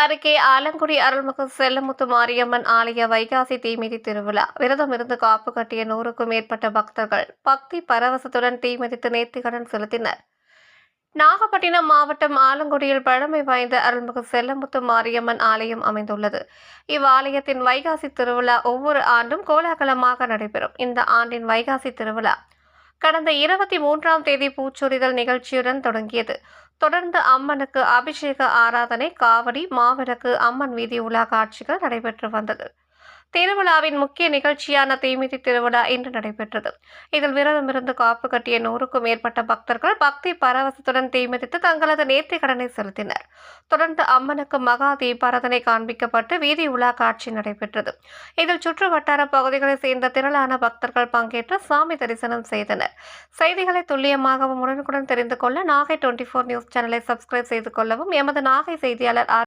அருகே ஆலங்குடி அருள்மிகு செல்லமுத்து மாரியம்மன் ஆலய வைகாசி தீமிதி திருவிழா. விரதம் இருந்து காப்பு கட்டிய 100க்கும் மேற்பட்ட பக்தர்கள் பக்தி பரவசத்துடன் தீமிதித்து நேர்த்திக்கடன் செலுத்தினர். நாகப்பட்டினம் மாவட்டம் ஆலங்குடியில் பழமை வாய்ந்த அருள்மிகு செல்லமுத்து மாரியம்மன் ஆலயம் அமைந்துள்ளது. இவ்வாலயத்தின் வைகாசி திருவிழா ஒவ்வொரு ஆண்டும் கோலாகலமாக நடைபெறும். இந்த ஆண்டின் வைகாசி திருவிழா கடந்த 23ஆம் தேதி பூச்சொரிதல் நிகழ்ச்சியுடன் தொடங்கியது. தொடர்ந்து அம்மனுக்கு அபிஷேக ஆராதனை, காவடி, மாவிளக்கு, அம்மன் வீதி உலா காட்சிகள் நடைபெற்று வந்தது. திருவிழாவின் முக்கிய நிகழ்ச்சியான தீமிதி திருவிழா இன்று நடைபெற்றது. இதில் விரதமிருந்து காப்பு கட்டிய 100க்கும் மேற்பட்ட பக்தர்கள் பக்தி பரவசத்துடன் தீமிதித்து தங்களது நேர்த்திக் கடனை செலுத்தினர். தொடர்ந்து அம்மனுக்கு மகா தீபாராதனை காண்பிக்கப்பட்டு வீதி உலா காட்சி நடைபெற்றது. இதில் சுற்று வட்டார பகுதிகளைச் சேர்ந்த திரளான பக்தர்கள் பங்கேற்று சாமி தரிசனம் செய்தனர். செய்திகளை துல்லியமாகவும் உடனுக்குடன் தெரிந்து கொள்ள நாகை 24 நியூஸ் சேனலை சப்ஸ்கிரைப் செய்து கொள்ளவும். எமது நாகை செய்தியாளர்